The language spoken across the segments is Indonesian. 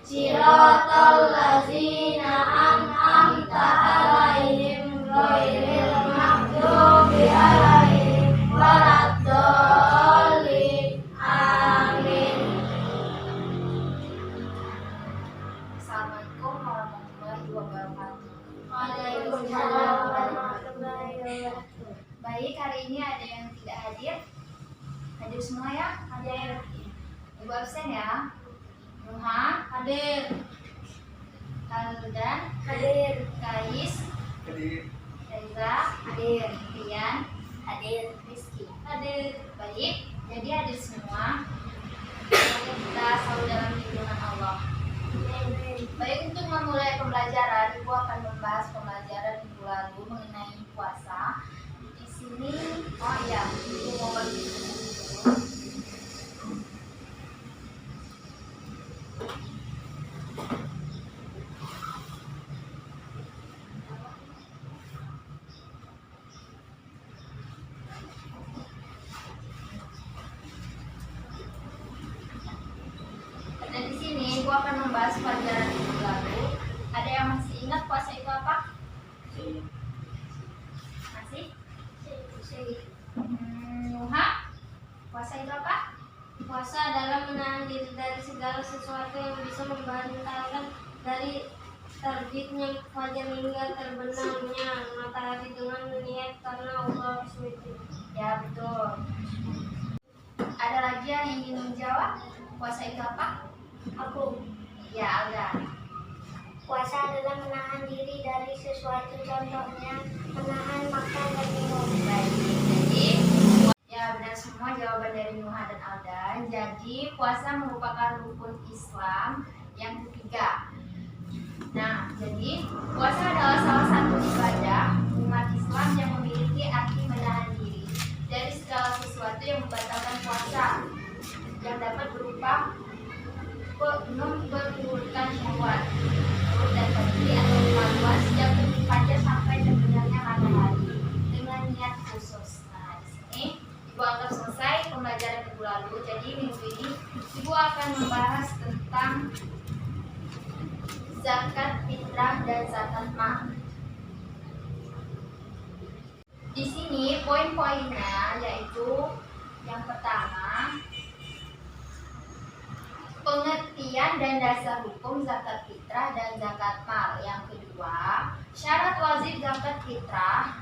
Siratal ladzina an'amta 'alaihim ghairil maghdubi 'alaihim waladdallin. Amin. Assalamualaikum warahmatullahi wabarakatuh. Waalaikumsalam warahmatullahi wabarakatuh. Baik, hari ini ada yang tidak hadir? Hadir semua ya? Hadir. Ibu absen ya? Nuha, Hadir. Haldan, Hadir. Kais, Hadir. Reza, hadir. Rian, Hadir. Rizky. Hadir. Baik, jadi hadir semua. Semoga kita selalu dalam lindungan Allah. Baik, untuk memulai pembelajaran, Ibu akan membahas pembelajaran minggu lalu mengenai puasa. Di sini, oh iya, Ibu mau bagi dulu. Dan di sini Ibu akan membahas pelajaran minggu lalu. Ada yang masih ingat puasa itu apa? Masih? Nuha, puasa itu apa? Puasa adalah menahan diri dari segala sesuatu yang bisa membatalkan dari terbitnya fajar hingga terbenamnya matahari dengan niat karena Allah SWT. Ya, betul. Ada lagi yang ingin menjawab? Puasa itu apa? Aku. Ya, Alga. Puasa adalah menahan diri dari sesuatu, contohnya menahan makan dan minum. Baik, jadi ya benar semua jawaban dari Nuha dan Aldan. Jadi puasa merupakan rukun Islam yang ketiga. Nah, jadi puasa adalah salah satu ibadah umat Islam yang memiliki arti menahan diri dari segala sesuatu yang membatalkan puasa, yang dapat berupa memperturutkan syahwat, perut dan bagi atau kemaluan sejak terbit fajar sampai terbenamnya matahari dengan niat khusus. Nah, di sini Ibu anggap selesai pembelajaran minggu lalu. Jadi minggu ini Ibu akan membahas tentang zakat fitrah dan zakat mal. Di sini poin-poinnya yaitu yang pertama, pengertian dan dasar hukum zakat fitrah dan zakat mal. Yang kedua, syarat wajib zakat fitrah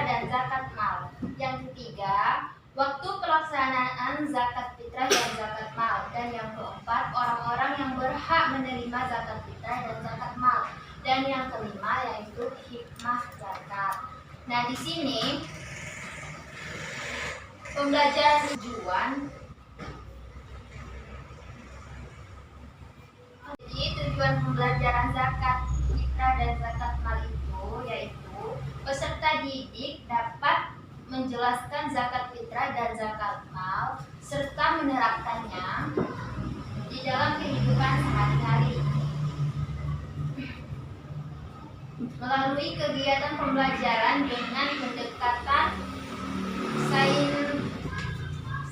dan zakat mal. Yang ketiga, waktu pelaksanaan zakat fitrah dan zakat mal. Dan yang keempat, orang-orang yang berhak menerima zakat fitrah dan zakat mal. Dan yang kelima yaitu hikmah zakat. Nah, di sini pembelajaran tujuan. Jadi tujuan pembelajaran zakat fitrah dan zakat mal itu yaitu peserta didik dapat menjelaskan zakat fitrah dan zakat mal serta menerapkannya di dalam kehidupan sehari-hari. Melalui kegiatan pembelajaran dengan pendekatan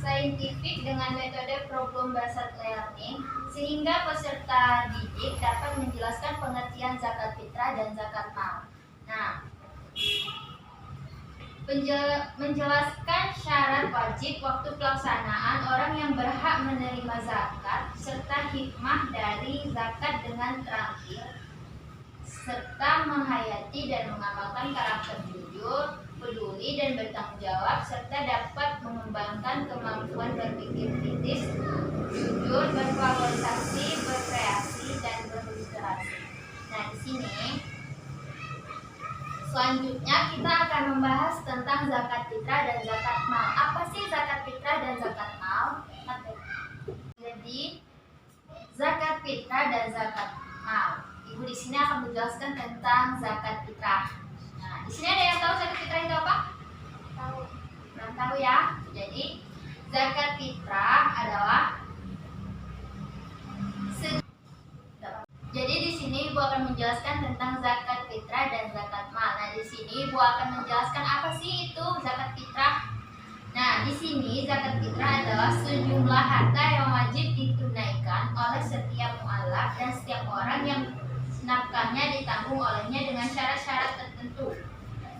saintifik dengan metode problem based learning, sehingga peserta didik dapat menjelaskan pengertian zakat fitrah dan zakat mal. Nah, menjelaskan syarat wajib, waktu pelaksanaan, orang yang berhak menerima zakat, serta hikmah dari zakat dengan terakhir, serta menghayati dan mengamalkan karakter jujur, peduli dan bertanggung jawab, serta dapat mengembangkan kemampuan berpikir kritis, jujur, bervalorisasi, berkreasi dan berliterasi. Nah, di sini selanjutnya kita akan membahas tentang zakat fitrah dan zakat mal. Apa sih zakat fitrah dan zakat mal? Jadi zakat fitrah dan zakat mal. Ibu di sini akan menjelaskan tentang zakat fitrah. Nah, di sini ada yang tahu zakat fitrah itu apa? Tahu. Belum tahu ya. Jadi zakat fitrah adalah Jadi di sini Ibu akan menjelaskan tentang zakat fitrah dan zakat mal. Nah, di sini Ibu akan menjelaskan apa sih itu zakat fitrah. Nah, di sini zakat fitrah adalah sejumlah harta yang wajib ditunaikan nafkah dan setiap orang yang nafkahnya ditanggung olehnya dengan syarat-syarat tertentu.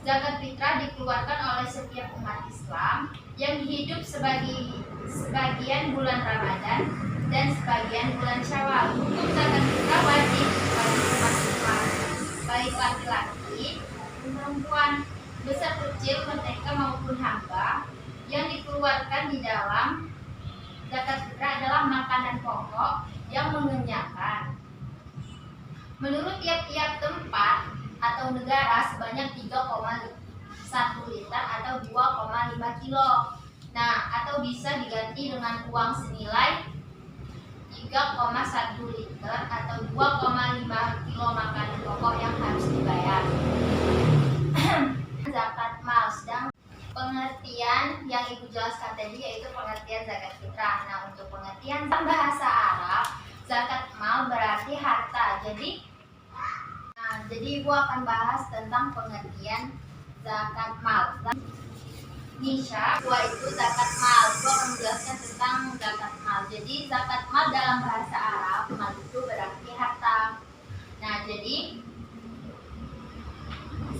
Zakat fitrah dikeluarkan oleh setiap umat Islam yang hidup sebagian bulan Ramadan dan sebagian bulan Syawal. Hukum zakat fitrah wajib bagi umat Islam, baik laki-laki maupun perempuan, besar kecil, merdeka maupun hamba. Yang dikeluarkan di dalam zakat fitrah adalah makanan pokok yang mengenyangkan. Menurut tiap-tiap tempat atau negara sebanyak 3,1 liter atau 2,5 kilo. Nah, atau bisa diganti dengan uang senilai 3,1 liter atau 2,5 kilo makanan pokok yang harus dibayar. Zakat mal, sedang pengertian yang Ibu jelaskan tadi yaitu pengertian zakat fitrah. Nah, untuk pengertian bahasa Arab, zakat mal berarti harta. Jadi Ibu akan bahas tentang pengertian zakat mal. Nisha, itu zakat mal. Ibu akan menjelaskan tentang zakat mal. Jadi zakat mal dalam bahasa Arab, mal itu berarti harta. Nah, jadi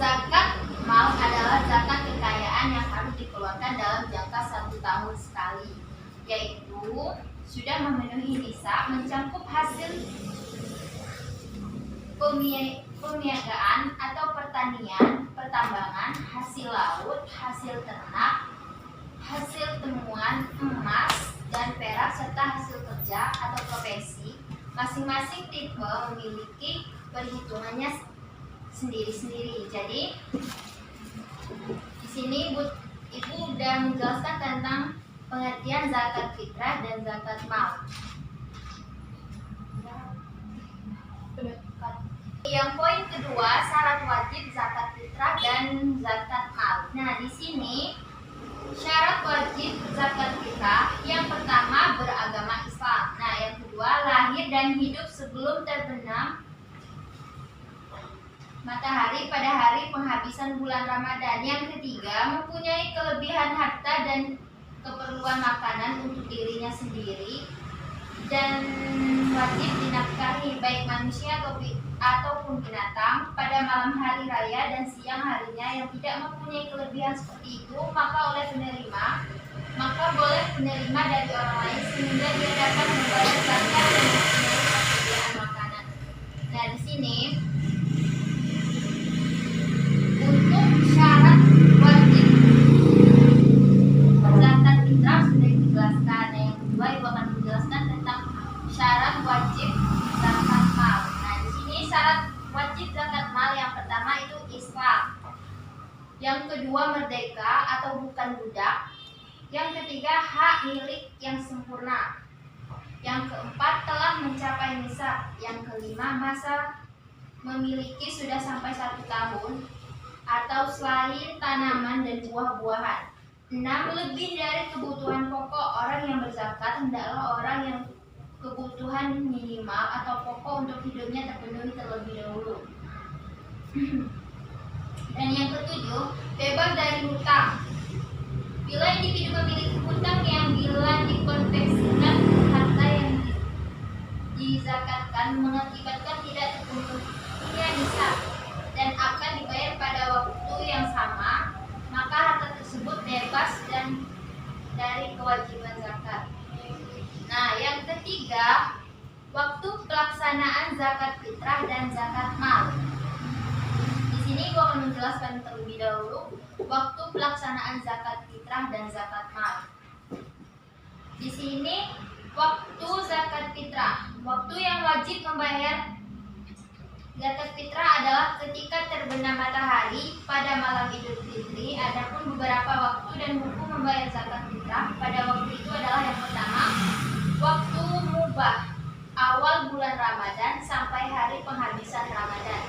zakat mal adalah zakat kekayaan yang harus dikeluarkan dalam jangka 1 tahun sekali, yaitu sudah memenuhi nisab, mencakup hasil pemiagaan atau pertanian, pertambangan, hasil laut, hasil ternak, hasil temuan emas dan perak, serta hasil kerja atau profesi. Masing-masing tipe memiliki perhitungannya sendiri-sendiri. Jadi di sini Ibu udah menjelaskan tentang pengertian zakat fitrah dan zakat mal. Yang poin kedua, syarat wajib zakat fitrah dan zakat mal. Nah, di sini syarat wajib zakat fitrah yang pertama beragama Islam. Nah, yang kedua lahir dan hidup sebelum terbenam matahari pada hari penghabisan bulan Ramadan. Yang ketiga, mempunyai kelebihan harta dan keperluan makanan untuk dirinya sendiri dan wajib dinafkahi baik manusia ataupun binatang pada malam hari raya dan siang harinya. Yang tidak mempunyai kelebihan seperti itu, maka boleh penerima dari orang lain sehingga dia dapat membayar zakat dan mempunyai persediaan makanan. Nah, di sini untuk syarat wajib zakat fitrah sudah dijelaskan. Yang kedua, Ibu akan menjelaskan tentang syarat wajib zakat mal. Nah, di sini syarat wajib zakat mal yang pertama itu Islam. Yang kedua, merdeka atau bukan budak. Yang ketiga, hak milik yang sempurna. Yang keempat, telah mencapai nisab. Yang kelima, masa memiliki sudah sampai 1 tahun atau selain tanaman dan buah-buahan. 6. Lebih dari kebutuhan pokok. Orang yang berzakat hendaklah orang yang kebutuhan minimal atau pokok untuk hidupnya terpenuhi terlebih dahulu. Dan yang ketujuh, bebas dari hutang. Bila individu memiliki hutang yang bila dikonversikan ke harta yang dizakatkan mengakibatkan tidak terpenuhinya nisab dan akan dibayar pada waktu yang sama, maka harta tersebut bebas dan dari kewajiban zakat. Nah, yang ketiga, waktu pelaksanaan zakat fitrah dan zakat mal. Di sini gua akan menjelaskan terlebih dahulu waktu pelaksanaan zakat fitrah dan zakat mal. Di sini waktu zakat fitrah, waktu yang wajib membayar zakat fitrah adalah ketika terbenam matahari pada malam Idul Fitri. Adapun beberapa waktu dan hukum membayar zakat fitrah pada waktu itu adalah yang pertama, waktu mubah awal bulan Ramadan sampai hari penghabisan Ramadan.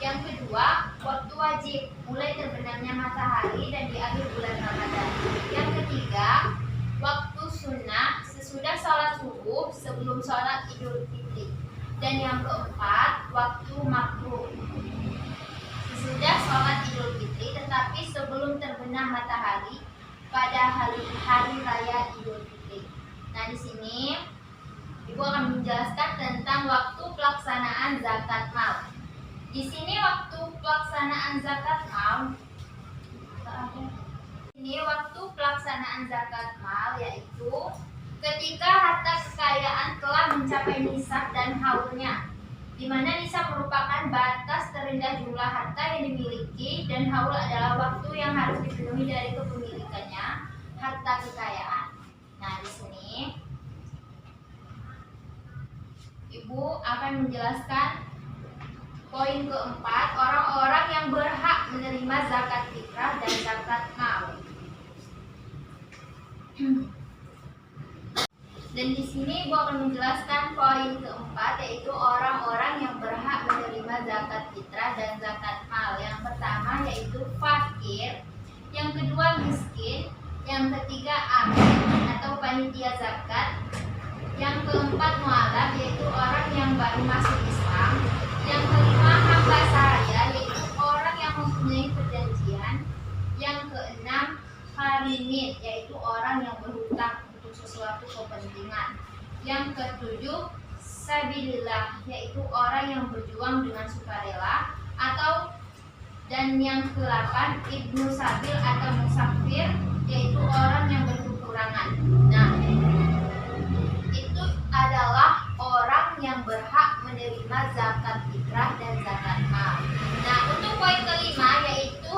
Yang kedua, waktu wajib mulai terbenamnya matahari dan di akhir bulan Ramadan. Yang ketiga, waktu sunnah sesudah sholat subuh sebelum sholat Idul Fitri. Dan yang keempat, waktu makruh sesudah sholat Idul Fitri tetapi sebelum terbenam matahari pada hari raya Idul Fitri. Nah, di sini Ibu akan menjelaskan tentang waktu pelaksanaan zakat mal. Di sini waktu pelaksanaan zakat mal, yaitu ketika harta kekayaan telah mencapai nisab dan haulnya, di mana nisab merupakan batas terendah jumlah harta yang dimiliki dan haul adalah waktu yang harus dipenuhi dari kepemilikannya harta kekayaan. Nah, di sini Ibu akan menjelaskan poin keempat, orang-orang yang berhak menerima zakat fitrah dan zakat mal. Dan di sini Ibu akan menjelaskan poin keempat, yaitu orang-orang yang berhak menerima zakat fitrah dan zakat mal. Yang pertama yaitu fakir, yang kedua miskin, yang ketiga amin atau panitia zakat, yang keempat mualaf, yaitu orang yang baru masuk Islam, yang kelima hamba sahaya, yaitu orang yang mempunyai perjanjian, yang keenam harimin, yaitu orang yang berhutang untuk sesuatu kepentingan, yang ketujuh sabilillah, yaitu orang yang berjuang dengan sukarela, dan yang ke-8 ibnu sabil atau musafir, yaitu orang yang berkekurangan. Nah, itu adalah orang yang berhak menerima zakat fitrah dan zakat mal. Nah, untuk poin kelima yaitu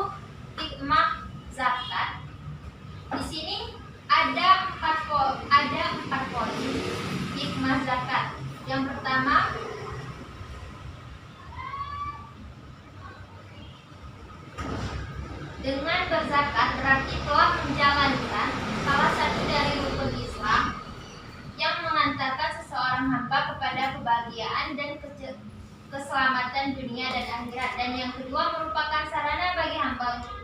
hikmah zakat. Di sini ada empat poin hikmah zakat. Yang pertama, dengan berzakat berarti telah menjalankan salah satu dari rukun Islam yang mengantarkan seseorang hamba kepada kebahagiaan dan keselamatan dunia dan akhirat. Dan yang kedua merupakan sarana bagi hamba untuk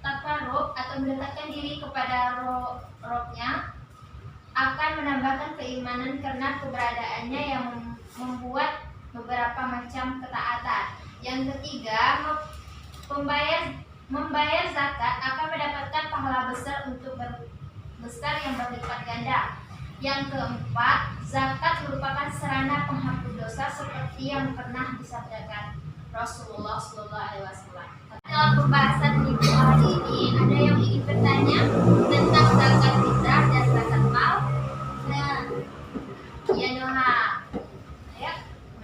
takarrub atau mendekatkan diri kepada Robnya, akan menambahkan keimanan karena keberadaannya yang membuat beberapa macam ketaatan. Yang ketiga, membayar zakat akan mendapatkan pahala besar yang berlipat ganda. Yang keempat, zakat merupakan sarana penghapus dosa seperti yang pernah disabdakan Rasulullah SAW. Dalam pembahasan ibu hari ini, ada yang ingin bertanya tentang zakat fitrah dan zakat mal? Ya, Noha. Ayo,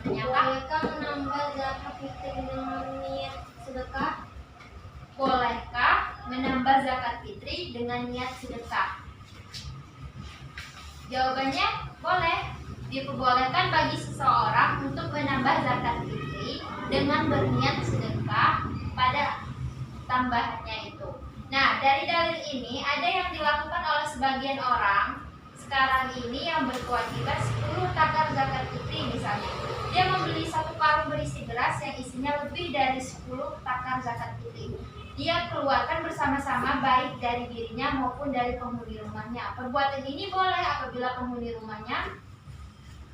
menanyakan. Bolehkah menambah zakat fitri dengan niat sedekah? Bolehkah menambah zakat fitri dengan niat sedekah? Jawabannya boleh. Diperbolehkan bagi seseorang untuk menambah zakat fitri dengan berniat sedekah pada tambahannya itu. Nah, dari dalil ini ada yang dilakukan oleh sebagian orang sekarang ini yang berkewajiban 10 takar zakat fitri misalnya. Dia membeli 1 karung berisi beras yang isinya lebih dari 10 takar zakat fitri. Dia keluarkan bersama-sama baik dari dirinya maupun dari penghuni rumahnya. Perbuatan ini boleh apabila penghuni rumahnya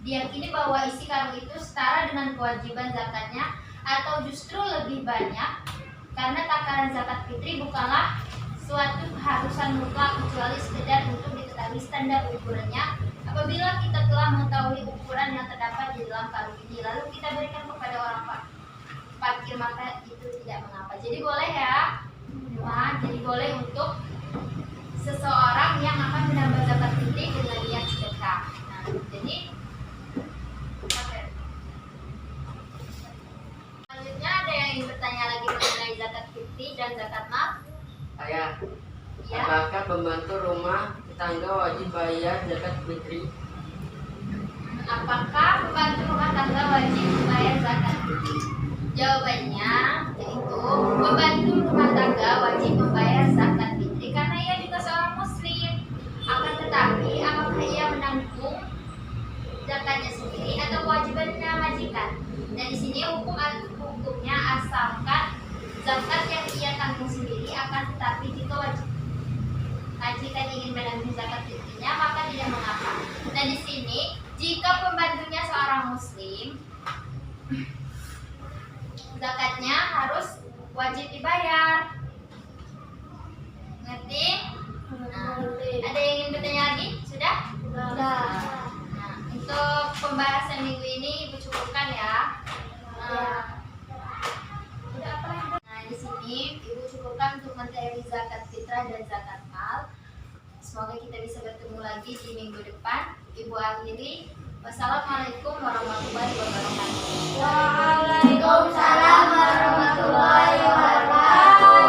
diyakini bahwa isi karung itu setara dengan kewajiban zakatnya atau justru lebih banyak, karena takaran zakat fitri bukanlah suatu keharusan mutlak kecuali sekedar untuk diketahui standar ukurannya. Apabila kita telah mengetahui ukuran yang terdapat di dalam karung ini lalu kita berikan kepada orang fakir, maka itu tidak mengapa. Jadi boleh ya, jadi boleh untuk seseorang yang akan menambah zakat fitri dengan niat sedekah. Nah, jadi selanjutnya ada yang ingin bertanya lagi mengenai zakat fitri dan zakat mal? Saya, Ya. apakah pembantu rumah tetangga wajib bayar zakat fitri? Apakah pembantu rumah tangga wajib membayar zakat fitri? Jawabannya yaitu pembantu rumah tangga wajib membayar zakat fitri karena ia juga seorang muslim. Akan tetapi apakah ia menanggung zakatnya sendiri atau kewajibannya majikan? Dan di sini hukumnya asalkan zakat yang ia tanggung sendiri, akan tetapi jika majikan ingin menanggung zakat fitrinya maka tidak mengapa. Dan di sini jika pembantunya seorang muslim, zakatnya harus wajib dibayar. Ngerti? Nah, ada yang ingin bertanya lagi? Sudah? Sudah. Nah, dan zakat mal. Semoga kita bisa bertemu lagi di minggu depan. Ibu akhiri, wassalamualaikum warahmatullahi wabarakatuh. Waalaikumsalam warahmatullahi wabarakatuh.